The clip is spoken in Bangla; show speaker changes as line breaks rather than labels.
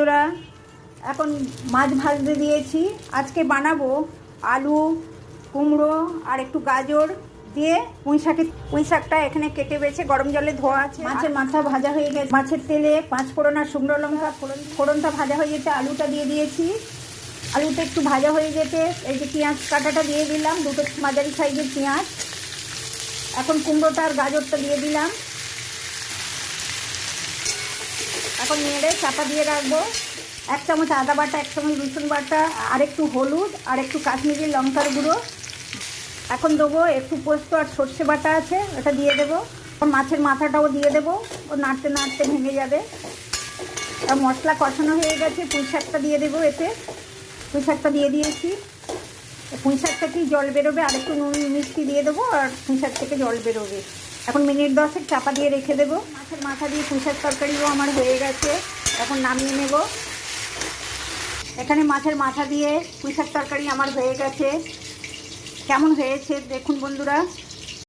বন্ধুরা, এখন মাছ ভাজতে দিয়েছি। আজকে বানাবো আলু, কুমড়ো আর একটু গাজর দিয়ে পুঁই শাকটা এখানে কেটে বেছে গরম জলে ধোয়া আছে। মাছের মাথা ভাজা হয়ে গেছে, মাছের তেলে 5 ফোড়ন আর শুকনো লঙ্কা ফোড়নটা ভাজা হয়ে যেতে আলুটা দিয়ে দিয়েছি। আলুটা একটু ভাজা হয়ে যেতে এই যে পেঁয়াজ কাটাটা দিয়ে দিলাম, দুটো মাঝারি সাইজের পেঁয়াজ। এখন কুমড়োটা আর গাজরটা দিয়ে দিলাম। এখন নেড়ে চাপা দিয়ে রাখবো। 1 চামচ আদা বাটা, 1 চামচ রসুন বাটা, আর একটু হলুদ আর একটু কাশ্মীরি লঙ্কার গুঁড়ো। এখন দেবো একটু পোস্ত আর সর্ষে বাটা আছে, ওটা দিয়ে দেবো। মাছের মাথাটাও দিয়ে দেবো, ও নাড়তে নাড়তে ভেঙে যাবে। আর মশলা কষানো হয়ে গেছে, পুঁই শাকটা দিয়ে দেবো। এতে পুঁই শাকটা দিয়ে দিয়েছি। পুঁই শাক থেকেই জল বেরোবে, আর একটু নুন মিষ্টি দিয়ে দেবো, আর পুঁই শাক থেকে জল বেরোবে। এখন মিনিট 10 চাপা দিয়ে রেখে দেবো। মাছের মাথা দিয়ে পুঁই শাক তরকারিও আমার হয়ে গেছে, এখন নামিয়ে নেব। এখানে মাছের মাথা দিয়ে পুঁই শাক তরকারি আমার হয়ে গেছে। কেমন হয়েছে দেখুন বন্ধুরা।